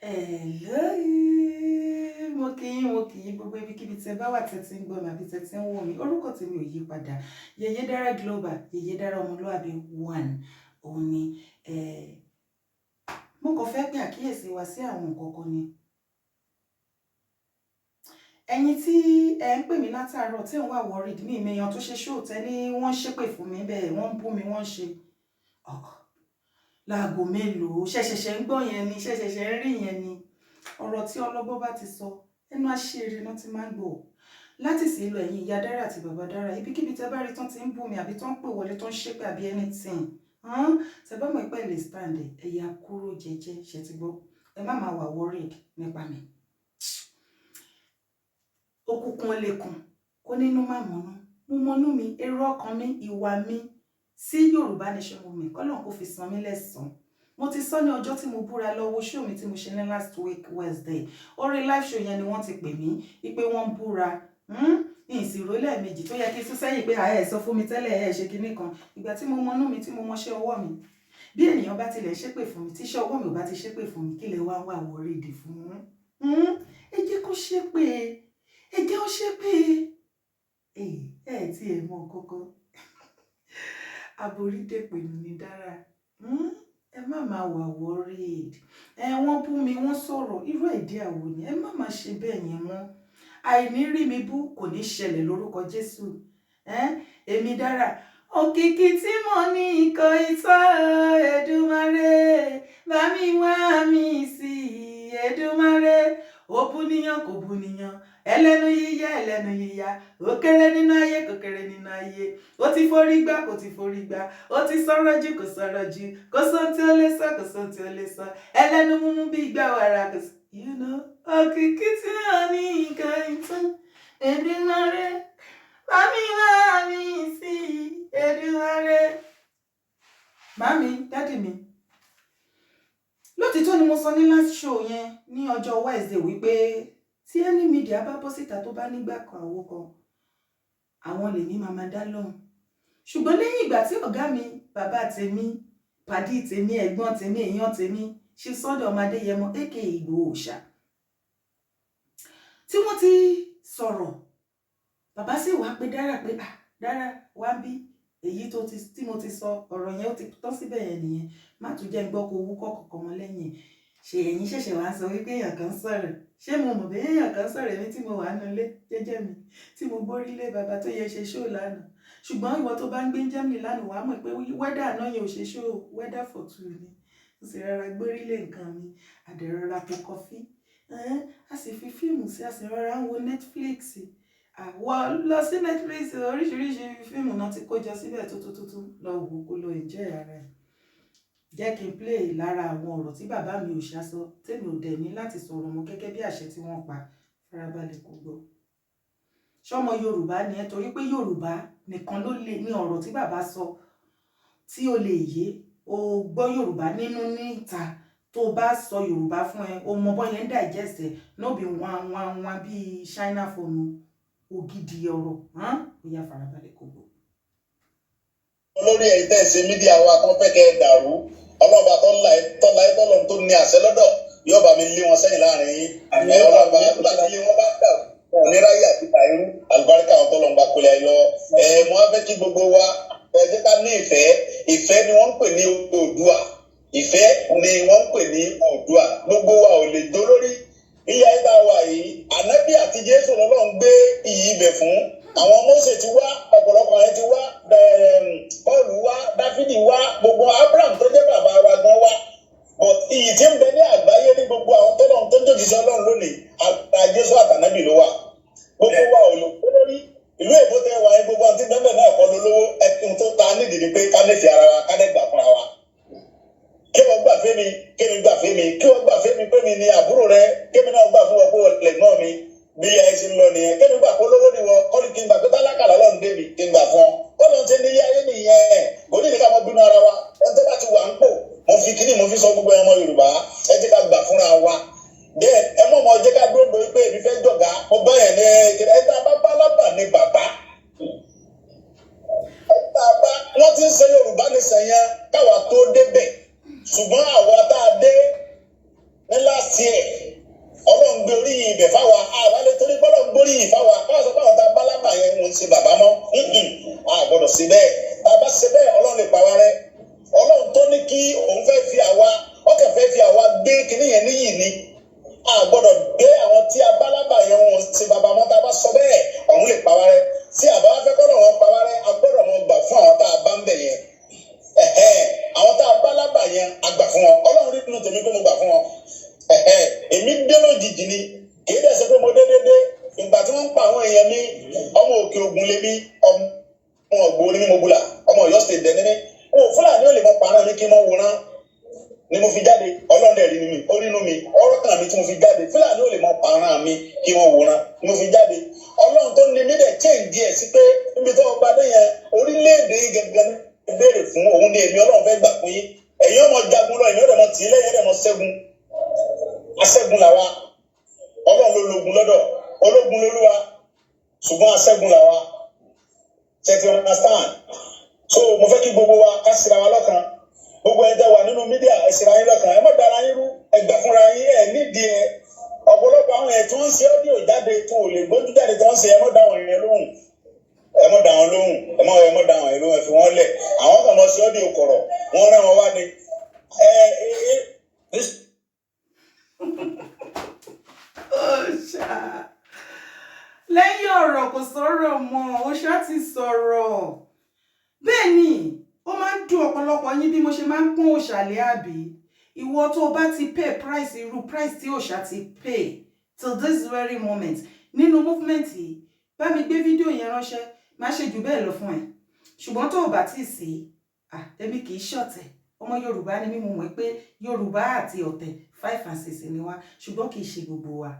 Hello, mo kí yín gbogbo ibikíbi tí ẹ bá wà tẹ́tí ń gbọ́ mi àbí tẹ́tí ń wò mí. Orúkọ tèmi ò yí padà. Yèyé Dára Global, Yèyé Dára ọmọlúwàbí 1 òun ni. Mo kàn fẹ́ pé àkíyèsí wa sí àwọn nǹkan kan ni. Ẹ̀yin tí ẹ ń pè mí látàárọ̀ tí ń wà worried ní ìmẹ̀yàn tó ṣe show tẹ́ ní wọ́n ṣépè fún mi bẹ́ẹ̀ wọ́n ń bú mi wọ́n ṣe. Láago mélòó ṣẹ̀ṣẹ̀ṣẹ̀ ń gbọ́ yẹn ni ṣẹ̀ṣẹ̀ṣẹ̀ ń rí yẹn ni. Ọ̀rọ̀ tí ọlọ́gbọ́n bá ti sọ ẹnu àṣírí náà ti máa ń gbọ́. Láti sí ìlú ẹ̀yin ìyá Dára àti bàbá Dára ibikíbi tẹ́ bá rí tán ti ń bú mi àbí tán pè wọlé tán ṣépè àbí anything. Tẹ́ bá mọ̀ pé lè stand ẹ yà kúrò jẹ́jẹ́ ṣe ti gbọ́. Ẹ má máa wà worried nípa mi. Òkùnkùn olèkùn kó nínú má mọ̀nú. Mo mọ̀nú mi, èrò ọkàn mi, ìwà mi sí Yoruba Nation Movement kọ́lọ́n kó fi san mí lẹ́san. Mo ti sọ ní ọjọ́ tí mo búra lọ́wọ́ show mi tí mo ṣe ní last week Wednesday. Orí live show yẹn ni wọ́n ti pè mí wípé wọ́n búra. Ìsìrò lẹ́ẹ̀mejì tó yẹ kí sún sẹ́yìn pé ẹ sọ fún mi tẹ́lẹ̀ ẹ ṣe kinní kan. Ìgbà tí mo mọ̀nú mi tí mo mọṣẹ́ ọwọ́ mi. Bí ènìyàn bá tilẹ̀ ṣépè fún mi, tíṣẹ́ ọwọ́ mi ò bá ti ṣépè fún mi, kí lẹ wá wà worried fún? Ẹ jẹ́ kó ṣépè. Ẹ jẹ́ ó ṣépè. Ẹ tí ẹ mọ̀ kọ́kọ́. Aborí dèpè ní Dára. Ẹ má máa wà worried. Wọ́n bú mi wọ́n sọ̀rọ̀ irú èdè àwò ni ẹ má máa ṣe bẹ́ẹ̀ yẹn mọ́. Àìní rí mi bú kò ní ṣẹlẹ̀ lórúkọ Jésù. Èmi Dára òkìkí tí mo ní ikọ̀ ìtọ́ Èdùmàrè bá mi wá mi sí Èdùmàrè ó bú níyàn kò bú níyàn ẹlẹ́nu yíyá ó kéré nínú ayé kò kéré nínú ayé ó ti forí gbá kò ti forí gbá ó ti sọ̀rọ̀ jù kò sọ̀rọ̀ jù kò sóhun tí ó lè sọ kò sóhun tí ó lè sọ ẹlẹ́nu múmú bí ìgbà wàrà kò sí. Òkìkí tí mo ní ikọ̀ ìtọ́ Èdùmàrè bá mi wá mi sí Èdùmàrè. Màmí, dádì mi. Lótìtọ́ ni mo sọ ní last show yẹn ní ọjọ́ Wednesday wípé tí any media bá bọ́ síta tó bá nígbà kan àwo kan àwọn lèmi máa dá lóhùn. Ṣùgbọ́n lẹ́yìn ìgbà tí ọ̀gá mi, bàbá tèmi, pàdí tèmi, ẹ̀gbọ́n tèmi, èèyàn tèmi, ṣe Sunday ọmọ Adéyẹmọ aka Ìgbòho Òòṣà. Tí wọ́n ti sọ̀rọ̀, bàbá sì wá pé Dára pé Dára wá bí èyí tí mo ti sọ ọ̀rọ̀ yẹn ó ti tọ́ síbẹ̀ yẹn nìyẹn. Má tún jẹ́ ń gbọ́ kó wúkọ́ kọ̀ọ̀kan mọ́ lẹ́yìn. Ṣé ẹ̀yin ṣẹ̀ṣẹ̀ wá sọ wípé èèyàn kan sọ̀rọ̀? Ṣé mo mọ̀ bí èèyàn kan sọ̀rọ̀ èmi tí mo wà nínú ilé jẹ́jẹ́ mi tí mo gbórí lé bàbá tó yẹ ṣe show lánàá. Ṣùgbọ́n ìwọ tó bá ń gbé Germany lánàá wàá mọ̀ pé weather náà yẹn ò ṣe show weather for two ni. Mo sì rọra gbórí lé nǹkan mi, àdẹ̀rọra po kọfí. A sì fi fíìmù sí, a sì rọra ń wo Netflix. Lọ sí Netflix oríṣiríṣi fíìmù náà ti kó jọ síbẹ̀ tó lọ wò kó lọ enjoy ara ẹ̀. Jẹ́ kí n play lára àwọn ọ̀rọ̀ tí bàbá mi ò ṣàsọ tèmi ò dẹ̀ ní láti sọ̀rọ̀ mọ́ gẹ́gẹ́ bí àṣẹ tí wọ́n pa farabalẹ̀ kó gbọ́. Ṣọ́mọ Yorùbá ni ẹ torí pé Yorùbá nìkan ló lè ní ọ̀rọ̀ tí bàbá sọ tí ó lè yé o gbọ́ Yorùbá nínú níta tó bá sọ Yorùbá fún ẹ o mọ bọ́ yẹn digest ẹ no be wọn bí China phone ògidì ọ̀rọ̀ ó yá farabalẹ̀ kó gbọ́. Olórí ẹ̀yin tẹ́ ṣe mídíà wa kan fẹ́ kẹ́ ẹ dàrú ọlọ́ba tọ́lá ẹ̀tọ́lọ́ tó ní àṣẹ lọ́dọ̀ yóò bá mi lé wọn sẹ́yìn láàrin yín ọlọ́ba nígbà tí ilé wọn bá dàrú wọn ò ní ráyè àti tàírú àlùbáríkà àwọn tọ́lọ́ ń bá kólé ayé lọ. Mo á fẹ́ kí gbogbo wa ẹ jẹ́ ká ní ìfẹ́ ni wọ́n ń pè ní Oòduà ìfẹ́ ni wọ́n ń pè ní Oòduà gbogbo wa ò lè jó lórí ìyá ìta wa yìí ànábì àti Jésù lọ́lọ́run gbé iyì ibẹ̀ fún àwọn Mósè ti wá ọ̀pọ̀lọpọ̀ ayé ti wá Pọ́ọ̀lù wá Dáfídì wá gbogbo Abraham tó jẹ́ bàbá wa gan wá but iyì tí ń bẹ ní àgbáyé ní gbogbo àwọn tọ́lọ́run tó jòjì sí Ọlọ́run lónìí àgbà Jésù àtànábì ló wà gbogbo wa ò lò ó lórí ìlú èbó tẹ wáyé gbogbo àti bẹ́ẹ̀ náà kọ́ lólówó ẹkùn tó ta nídìí ni pé ká nífẹ̀ẹ́ ara wa ká dẹ́ gbà fúnra wa kí wọ́n gbà fẹ́ mi kí mi gbà fẹ́ mi kí wọ́n gbà fẹ́ mi pé mi ni àbúrò rẹ kí mi náà gbà fún ọ pé wọ́n lè gbọ́n mi bí ẹ ṣe ń lọ nìyẹn kí mi gbà fún olówó ni wọ́n kọ́ ni kí n gbà pé tálákà lọ́lọ́run dé mi kí n gbà fún ọ kọ́ ló ń ṣe nílé ayé nìyẹn kò ní ká mọ bínú ara wa ẹ tó bá ti wà ń pò mo fi kíní mo fi sọ gbogbo ọmọ Yorùbá ẹ jẹ́ ká gbà fúnra wa bẹ́ẹ̀ ẹ mọ̀ mọ́ jẹ́ ká dúró pé èmi fẹ́ jọ̀gá mo bá yẹn ní ẹ tá a bá bá lábà ní bàbá ẹ tá a bá wọ́n ti ń ṣe Yorùbá ní sẹ́yìn káwa tó débẹ̀ ṣùgbọ́n àwa tá a dé ní last year kí òun fẹ́ fi àwa ọkàn fẹ́ fi àwa gbé kinní yẹn níyì ni a gbọ́dọ̀ gbé àwọn tí abálábà yẹn wọn ṣe bàbá wọn tá a bá sọ bẹ́ẹ̀ ọ̀hún lè pa wá rẹ́ tí àbá wá fẹ́ kọ́dọ̀ wọn pa wá rẹ́ a gbọ́dọ̀ mọ gbà fún àwọn tá a bá ń bẹ̀ yẹn àwọn tá a bá lábà yẹn a gbà fún wọn Ọlọ́run rí nínú tèmi pé mo gbà fún wọn èmi dé lójijì ni kì í dẹ̀ ṣe pé mo dédédé ìgbà tí wọ́n ń pa àwọn èèyàn mi ọmọ Òkè Ògùn lèmi ọmọ Ògbó ní mo bula ọmọ Ọ̀yọ́ state dẹ̀ ní mi Fúlàní ò lè mọ pàrọ̀ mi kí n mọ wòran ni mo fi jáde Ọlọ́run dẹ̀ rí mi ó rí inú mi ọ̀rọ̀ kan mi tí mo fi jáde Fúlàní ò lè mọ pàrọ̀ mi kí n mọ wòran ni mo fi jáde Ọlọ́run tó ní mi dẹ̀ change ẹ̀ sí pé níbi tó ọba dé yẹn orílẹ̀-èdè gẹ́gẹ́ ní béèrè fún òun ni èmi Ọlọ́run fẹ́ gbà fún yín ẹ̀yin ọmọ jagun lọ ẹ̀yin ọ̀dẹ̀ mọ tì í lẹ́yìn ọ̀dẹ̀ mọ ṣẹ́gun aṣẹ́gun làwa Ọlọ́run ló lógun lọ́dọ̀ ológun lolúwa ṣùgbọ́n aṣẹ́gun làwa ṣètì understand so mo fẹ́ kí gbogbo wa ká síra wa lọ́kàn gbogbo ẹ̀ tẹ́ wà nínú mídíà ẹ̀ síra yín lọ́kàn ẹ̀ mọ̀ dára yín rú ẹ̀ gbà fúnra yín ẹ̀ nídìí ẹ̀ ọ̀pọ̀lọpọ̀ àwọn ẹ̀ tí wọ́n ń ṣe ọ́díò jáde tó lè gbójú jáde tí wọ́n ń ṣe ẹ̀ mọ̀ dá wọn yẹn lóhùn ẹ̀ mọ̀ dá wọn lóhùn ẹ̀ mọ̀ dá wọn yẹn lóhùn ẹ̀ fi wọ́n lẹ̀ àwọn kan lọ sí ọ́díò kọ̀rọ̀ wọ́n rán wọn wá ní lẹ́yìn ọ̀rọ̀ kò sọ̀rọ̀ mọ́ ó ṣá ti sọ̀rọ̀ bẹ́ẹ̀ ni ó máa ń dùn ọ̀pọ̀lọpọ̀ yín bí mo ṣe máa ń pọ́n òṣàlẹ̀ àbí ìwọ tó o bá ti pay price irú price tí òṣà ti pay till this very moment nínú movement yìí bá mi gbé fídíò yẹn ránṣẹ́ má ṣe jù bẹ́ẹ̀ lọ fún ẹ ṣùgbọ́n tó o bá tí ì sí èmi kì í ṣọ̀tẹ̀ ọmọ Yorùbá ni mí mo mọ̀ pé Yorùbá àti ọ̀tẹ̀ 5 and 6 ni wá ṣùgbọ́n kì í ṣe gbogbo wa.